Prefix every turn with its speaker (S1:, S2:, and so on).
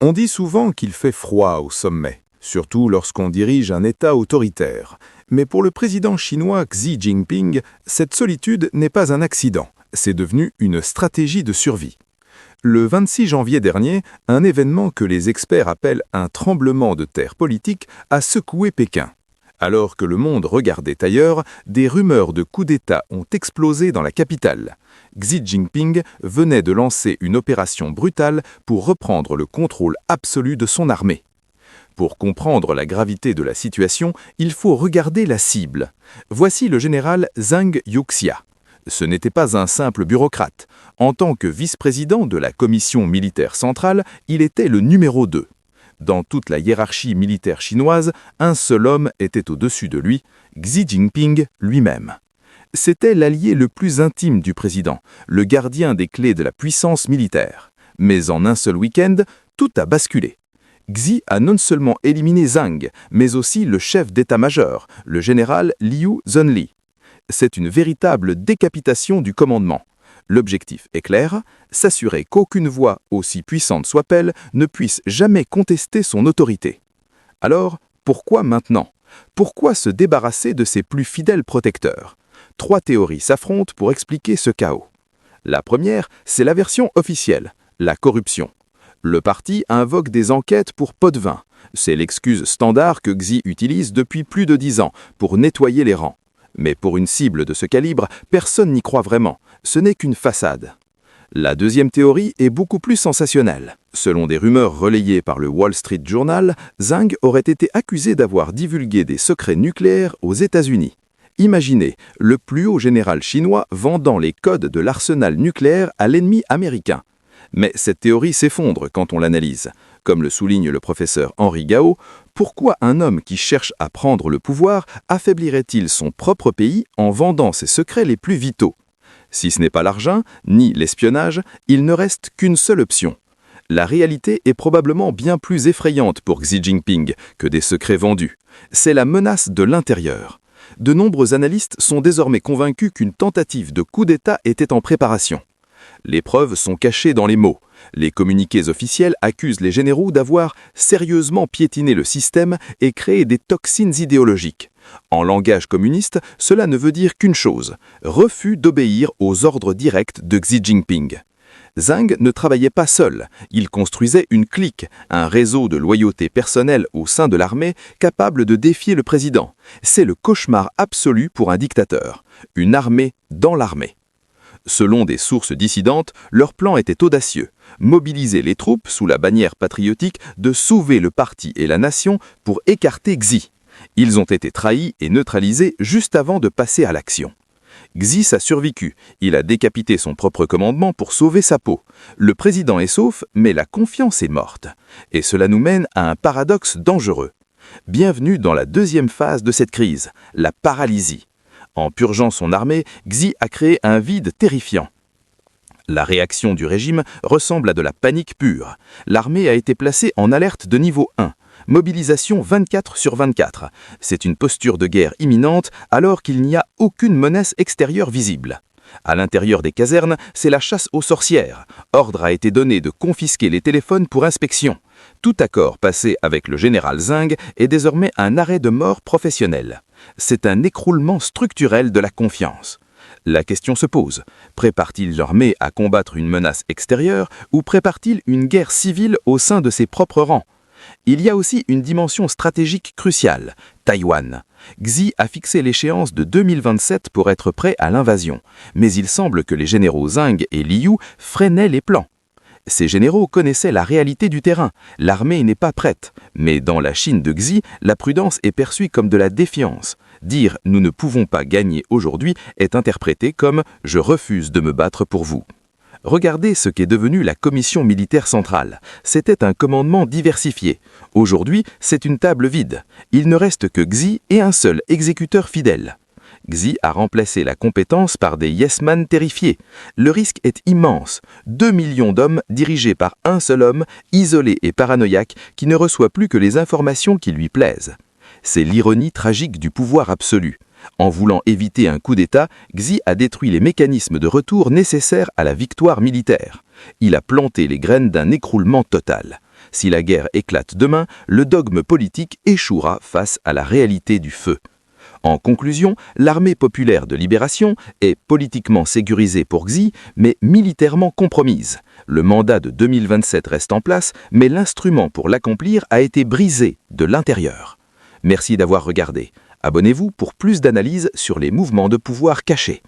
S1: On dit souvent qu'il fait froid au sommet, surtout lorsqu'on dirige un État autoritaire. Mais pour le président chinois Xi Jinping, cette solitude n'est pas un accident, c'est devenu une stratégie de survie. Le 26 janvier dernier, un événement que les experts appellent un tremblement de terre politique a secoué Pékin. Alors que le monde regardait ailleurs, des rumeurs de coup d'État ont explosé dans la capitale. Xi Jinping venait de lancer une opération brutale pour reprendre le contrôle absolu de son armée. Pour comprendre la gravité de la situation, il faut regarder la cible. Voici le général Zhang Youxia. Ce n'était pas un simple bureaucrate. En tant que vice-président de la commission militaire centrale, il était le numéro 2. Dans toute la hiérarchie militaire chinoise, un seul homme était au-dessus de lui, Xi Jinping lui-même. C'était l'allié le plus intime du président, le gardien des clés de la puissance militaire. Mais en un seul week-end, tout a basculé. Xi a non seulement éliminé Zhang, mais aussi le chef d'état-major, le général Liu Zhenli. C'est une véritable décapitation du commandement. L'objectif est clair, s'assurer qu'aucune voix, aussi puissante soit-elle, ne puisse jamais contester son autorité. Alors, pourquoi maintenant? Pourquoi se débarrasser de ses plus fidèles protecteurs? 3 théories s'affrontent pour expliquer ce chaos. La première, c'est la version officielle, la corruption. Le parti invoque des enquêtes pour pot de vin. C'est l'excuse standard que Xi utilise depuis plus de 10 ans pour nettoyer les rangs. Mais pour une cible de ce calibre, personne n'y croit vraiment. Ce n'est qu'une façade. La deuxième théorie est beaucoup plus sensationnelle. Selon des rumeurs relayées par le Wall Street Journal, Zhang aurait été accusé d'avoir divulgué des secrets nucléaires aux États-Unis. Imaginez, le plus haut général chinois vendant les codes de l'arsenal nucléaire à l'ennemi américain. Mais cette théorie s'effondre quand on l'analyse. Comme le souligne le professeur Henri Gao, pourquoi un homme qui cherche à prendre le pouvoir affaiblirait-il son propre pays en vendant ses secrets les plus vitaux? Si ce n'est pas l'argent, ni l'espionnage, il ne reste qu'une seule option. La réalité est probablement bien plus effrayante pour Xi Jinping que des secrets vendus. C'est la menace de l'intérieur. De nombreux analystes sont désormais convaincus qu'une tentative de coup d'État était en préparation. Les preuves sont cachées dans les mots. Les communiqués officiels accusent les généraux d'avoir sérieusement piétiné le système et créé des toxines idéologiques. En langage communiste, cela ne veut dire qu'une chose, refus d'obéir aux ordres directs de Xi Jinping. Zhang ne travaillait pas seul, il construisait une clique, un réseau de loyauté personnelle au sein de l'armée capable de défier le président. C'est le cauchemar absolu pour un dictateur, une armée dans l'armée. Selon des sources dissidentes, leur plan était audacieux, mobiliser les troupes sous la bannière patriotique de sauver le parti et la nation pour écarter Xi. Ils ont été trahis et neutralisés juste avant de passer à l'action. Xi a survécu, il a décapité son propre commandement pour sauver sa peau. Le président est sauf, mais la confiance est morte. Et cela nous mène à un paradoxe dangereux. Bienvenue dans la deuxième phase de cette crise, la paralysie. En purgeant son armée, Xi a créé un vide terrifiant. La réaction du régime ressemble à de la panique pure. L'armée a été placée en alerte de niveau 1. Mobilisation 24/24. C'est une posture de guerre imminente alors qu'il n'y a aucune menace extérieure visible. À l'intérieur des casernes, c'est la chasse aux sorcières. Ordre a été donné de confisquer les téléphones pour inspection. Tout accord passé avec le général Zhang est désormais un arrêt de mort professionnel. C'est un écroulement structurel de la confiance. La question se pose, prépare-t-il l'armée à combattre une menace extérieure ou prépare-t-il une guerre civile au sein de ses propres rangs? Il y a aussi une dimension stratégique cruciale, Taïwan. Xi a fixé l'échéance de 2027 pour être prêt à l'invasion, mais il semble que les généraux Zhang et Liu freinaient les plans. Ces généraux connaissaient la réalité du terrain, l'armée n'est pas prête, mais dans la Chine de Xi, la prudence est perçue comme de la défiance. Dire « nous ne pouvons pas gagner aujourd'hui » est interprété comme « je refuse de me battre pour vous ». Regardez ce qu'est devenu la commission militaire centrale. C'était un commandement diversifié. Aujourd'hui, c'est une table vide. Il ne reste que Xi et un seul exécuteur fidèle. Xi a remplacé la compétence par des yes-man terrifiés. Le risque est immense. 2 millions d'hommes dirigés par un seul homme, isolé et paranoïaque, qui ne reçoit plus que les informations qui lui plaisent. C'est l'ironie tragique du pouvoir absolu. En voulant éviter un coup d'État, Xi a détruit les mécanismes de retour nécessaires à la victoire militaire. Il a planté les graines d'un écroulement total.
S2: Si la guerre éclate demain, le dogme politique échouera face à la réalité du feu. En conclusion, l'armée populaire de libération est politiquement sécurisée pour Xi, mais militairement compromise. Le mandat de 2027 reste en place, mais l'instrument pour l'accomplir a été brisé de l'intérieur. Merci d'avoir regardé. Abonnez-vous pour plus d'analyses sur les mouvements de pouvoir cachés.